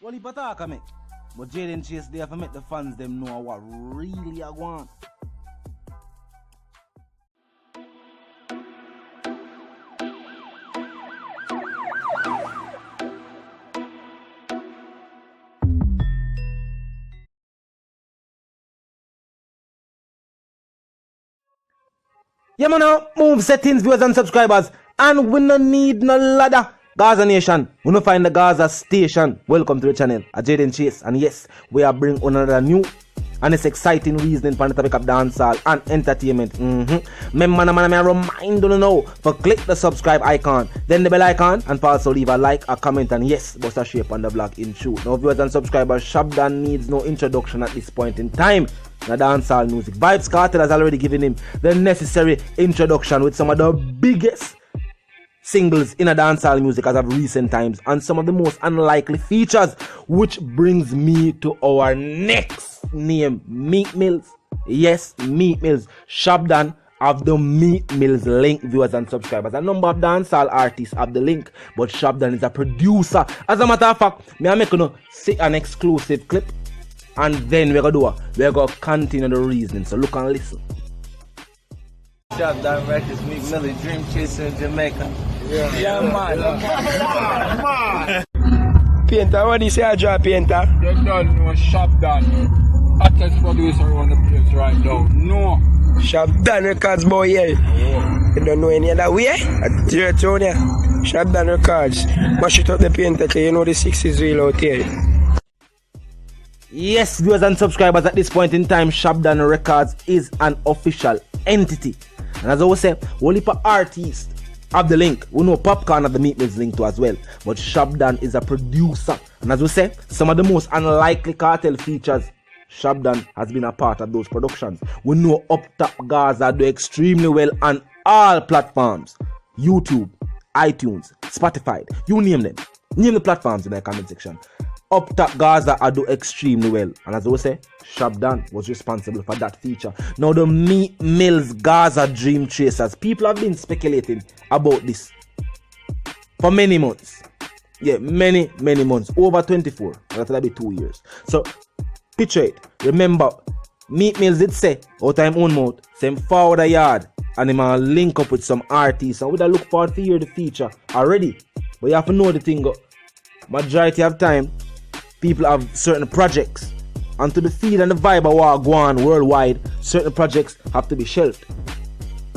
Well, he attack me. But Jayden Chase there for make the fans them know what really I want. Yeah, man, move settings, viewers and subscribers. And we no need no ladder. Gaza Nation, we no find the Gaza Station. Welcome to the channel, Jayden Chase. And yes, we are bringing another new and it's exciting reasoning for the topic of dancehall and entertainment. Remember, man, I remind you now for click the subscribe icon, then the bell icon, and also leave a like, a comment, and yes, bust a shape on the vlog in shoot. Now, viewers and subscribers, Shabbdon needs no introduction at this point in time. The dancehall music. Vybz Cartel has already given him the necessary introduction with some of the biggest singles in a dancehall music as of recent times and some of the most unlikely features, which brings me to our next name, Meek Mills. Yes, Meek Mills. Shabbdon have the Meek Mills link, viewers and subscribers. A number of dancehall artists have the link, but Shabbdon is a producer. As a matter of fact, me and make you see an exclusive clip, and then we're gonna continue the reasoning. So look and listen. Shabbdon Records, Meek Mills, Dream Chaser in Jamaica. Yeah, man. Painter, what do you say I draw, Painter? You don't know Shabbdon. Hottest producer on the place right now. No. Shabbdon Records, boy, yeah. You don't know any other way? At your tone, yeah. Shabbdon Records. Mash it up the Painter, you know the 6 is real out here. Yes, viewers and subscribers, at this point in time, Shabbdon Records is an official entity. And as I was saying, only for artists have the link. We know Popcorn have the Meek Mills link too as well. But Shabbdon is a producer. And as we say, some of the most unlikely Cartel features, Shabbdon has been a part of those productions. We know Up Top Gaza do extremely well on all platforms. YouTube, iTunes, Spotify, you name them. Name the platforms in the comment section. Up Top Gaza I do extremely well, and as I say, Shabbdon was responsible for that feature. Now the Meek Mills Gaza Dream Chasers, people have been speculating about this for many months. Yeah, many months, over 24. That'll be 2 years. So picture it. Remember, Meek Mills did say out of him own mouth, same forward a yard, and him link up with some artists, and we da look forward to hear the feature already. But you have to know the thing. Majority of time, people have certain projects, and to the feel and the vibe of what go on worldwide, certain projects have to be shelved.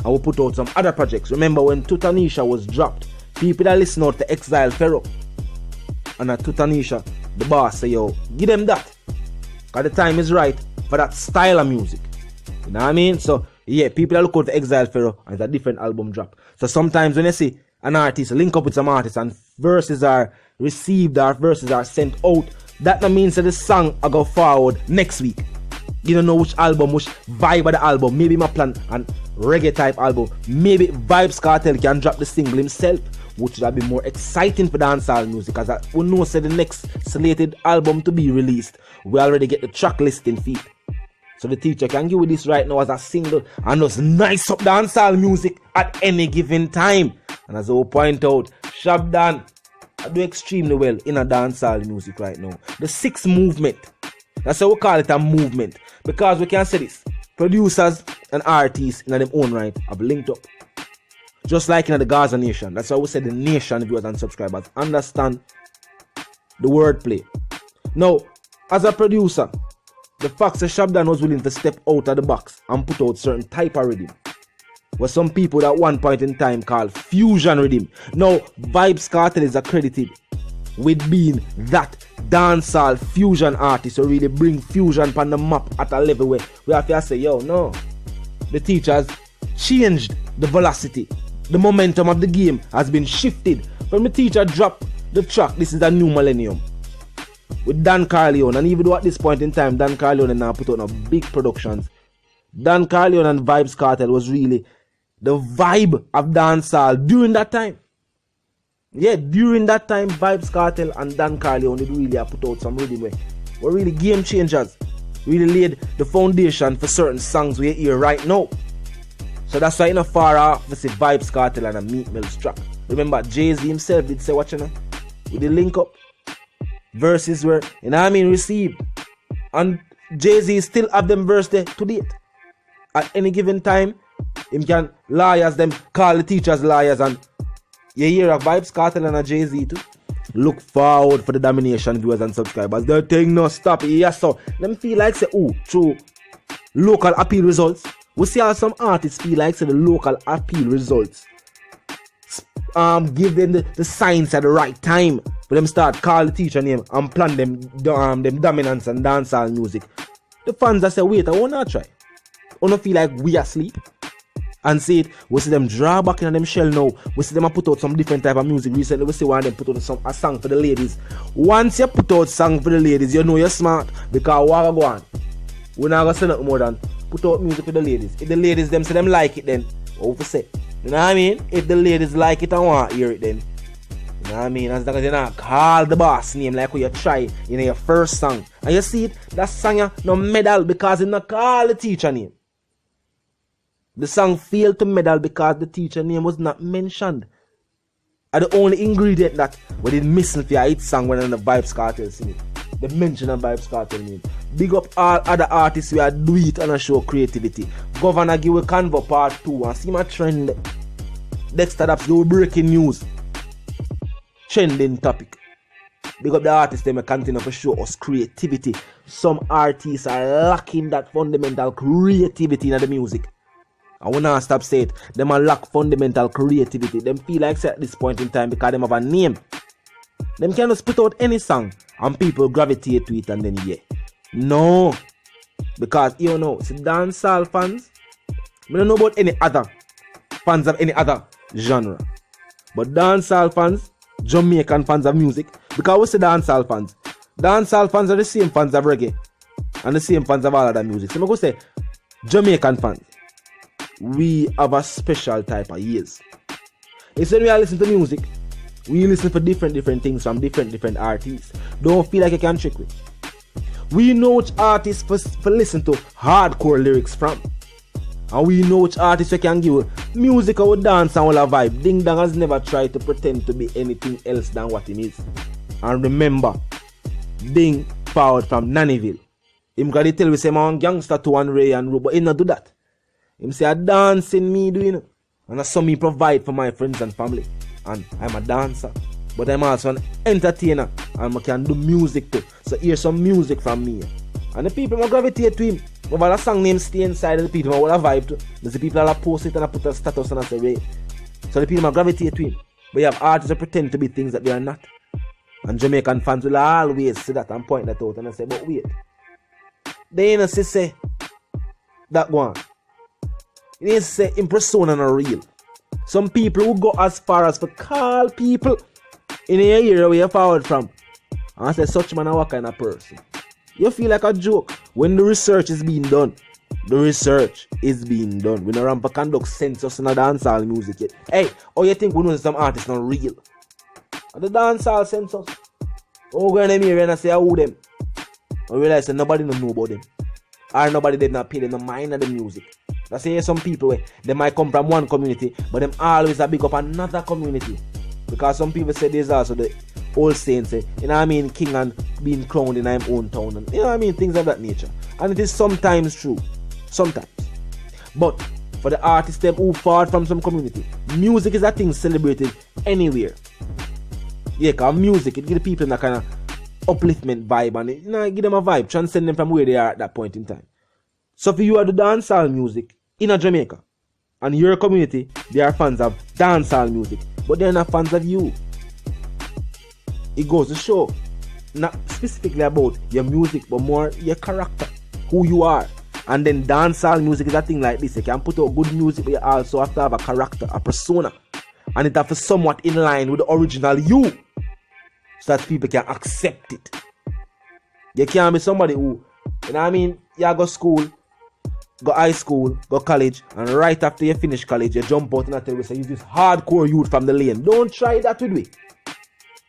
I will put out some other projects. Remember when Tutanisha was dropped, people that listen out to Exile Pharaoh, and at Tutanisha, the boss say, yo, give them that, because the time is right for that style of music. You know what I mean? So yeah, people that look out to Exile Pharaoh, and it's a different album drop. So sometimes when you see an artist link up with some artists and verses are received or verses are sent out, that no means that the song I go forward next week. You don't know which album, which vibe of the album. Maybe my plan and reggae type album. Maybe Vybz Cartel can drop the single himself, which would be more exciting for dancehall music, as we know say the next slated album to be released, we already get the track listing feed. So the teacher can give you this right now as a single and just nice up dancehall music at any given time. And as I will point out, Shabbdon I do extremely well in a dancehall music right now. The 6 movement. That's how we call it, a movement. Because we can say this. Producers and artists in their own right have linked up. Just like in the Gaza Nation. That's why we say the nation, viewers and subscribers understand the wordplay. Now, as a producer, the fact that Shabbdon was willing to step out of the box and put out certain type of rhythm, what some people at one point in time call fusion rhythm. Now, Vybz Cartel is accredited with being that dancehall fusion artist who really bring fusion on the map at a level where we have to say, yo, no. The teachers changed the velocity. The momentum of the game has been shifted. When the teacher dropped the track, this is a new millennium. With Dan Carleon, and even though at this point in time, Dan Carleon now put on a big productions, Dan Carleon and Vybz Cartel was really the vibe of dancehall during that time. Yeah, during that time, Vybz Cartel and Dan Carleon did really put out some rhythm were really game changers. Really laid the foundation for certain songs we hear right now. So that's why in a far off, we see Vybz Cartel and a Meek Mills track. Remember, Jay-Z himself did say, watch you know, with the link up. verses were, received. And Jay-Z still have them verse there to date. At any given time, him can liars them, call the teachers liars, and you hear a Vybz Kartel and a Jay-Z too. Look forward for the domination viewers and subscribers. The thing no stop. Yes, so them feel like say, through local appeal results. We see how some artists feel like say the local appeal results give them the signs at the right time. But them start call the teacher name and plan them dominance and dancehall music. The fans that say, wait, I wanna try. I wanna feel like we asleep. And see it, we see them draw back in them shell now. We see them put out some different type of music. Recently we see one of them put out a song for the ladies. Once you put out song for the ladies, you know you're smart. Because what go on? We're not gonna say nothing more than put out music for the ladies. If the ladies them say them like it, then what we say? You know what I mean? If the ladies like it and want to hear it, then you know what I mean? As long as you not call the boss name like what you try in your first song. And you see it, that song you no medal because you not call the teacher name. The song failed to medal because the teacher name was not mentioned. And the only ingredient that we did missing for your hit song when the Vybz Kartel sing it. They mention a Vybz Kartel name. Big up all other artists who are do it and show creativity. Governor give a Convo part 2 and see my trend. Dexter Daps do breaking news. Trending topic. Big up the artists, they may continue to show us creativity. Some artists are lacking that fundamental creativity in the music. I wanna stop saying it. Them are lack fundamental creativity. Them feel like at this point in time because them have a name. Them can just put out any song and people gravitate to it and then yeah. No. Because you know, it's dancehall fans. I don't know about any other fans of any other genre. But dancehall fans, Jamaican fans of music. Because we say dancehall fans. Dancehall fans are the same fans of reggae. And the same fans of all other music. So I'm going to say Jamaican fans. We have a special type of ears. It's when we are listening to music, we listen for different things from different artists. Don't feel like you can trick with. We know which artists for listen to hardcore lyrics from. And we know which artists we can give music or dance and all a vibe. Ding Dong has never tried to pretend to be anything else than what he is. And remember, Ding forward from Nannyville. Him got to tell we say man gangster to one Ray and Ru, but he not do that. Him say a dancing me doing it. And that's something me provide for my friends and family. And I'm a dancer. But I'm also an entertainer. And I can do music too. So here's some music from me. And the people will gravitate to him. Over a song name Stay Inside, the people will vibe to. There's the people that post it and I put a status and I say, wait. So the people will gravitate to him. But you have artists that pretend to be things that they are not. And Jamaican fans will always see that and point that out and I say, but wait. They ain't say that one. It ain't say in persona not real. Some people who go as far as to call people in a area where you're forward from. And I say such man a what kind of person. You feel like a joke when the research is being done. The research is being done. We don't ramp to conduct census in a dancehall music yet. Hey, oh you think we know some artists not real? And the dancehall census. Oh go in them area and I say who them? I realize that nobody don't know about them. Or nobody did not pay them no mind of the music. That's say some people where they might come from one community, but them always a big up another community. Because some people say there's also the old saying say, you know what I mean, king and being crowned in our own town and you know what I mean, things of that nature. And it is sometimes true. Sometimes. But for the artists them who far from some community, music is a thing celebrated anywhere. Yeah, because music, it gives the people that kind of upliftment vibe and it, you know, give them a vibe, transcend them from where they are at that point in time. So if you are the dancehall music in a Jamaica and your community, they are fans of dancehall music, but they're not fans of you. It goes to show, not specifically about your music, but more your character, who you are. And then dancehall music is a thing like this. You can put out good music, but you also have to have a character, a persona. And it have to be somewhat in line with the original you. So that people can accept it. You can't be somebody who, you know what I mean, you go school, go high school, go college, and right after you finish college, you jump out and I tell you, say, you this hardcore youth from the lane. Don't try that with me.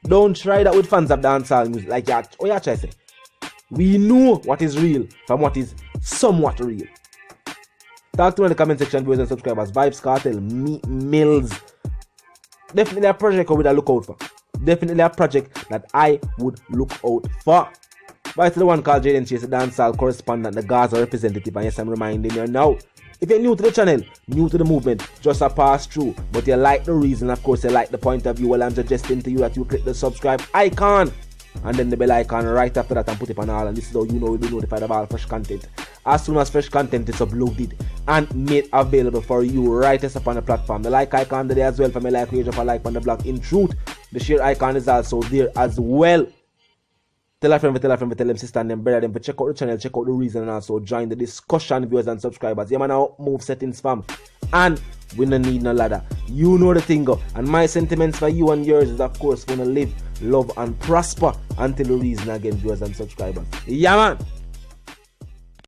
Don't try that with fans of dancehall music. Like, you try to say. We know what is real from what is somewhat real. Talk to me in the comment section, viewers and subscribers. Vybz Kartel, Meek Mills. Definitely a project I would look out for. Definitely a project that I would look out for. Bye to the one called Jayden, the dancehall correspondent, the Gaza representative, and yes, I'm reminding you now. If you're new to the channel, new to the movement, just a pass through, but you like the reason, of course you like the point of view, well I'm suggesting to you that you click the subscribe icon and then the bell icon right after that and put it on all, and this is how you know you'll be notified of all fresh content. As soon as fresh content is uploaded and made available for you right up on the platform. The like icon there as well for me like page of a like on the blog. In truth, the share icon is also there as well. Tell a friend, tell them sister and them brother them, but check out the channel, check out the reason, and also join the discussion, viewers and subscribers. Yeah man, now move settings fam. And we don't need no ladder. You know the thing go. And my sentiments for you and yours is of course gonna live, love and prosper until the reason again, viewers and subscribers. Yeah man.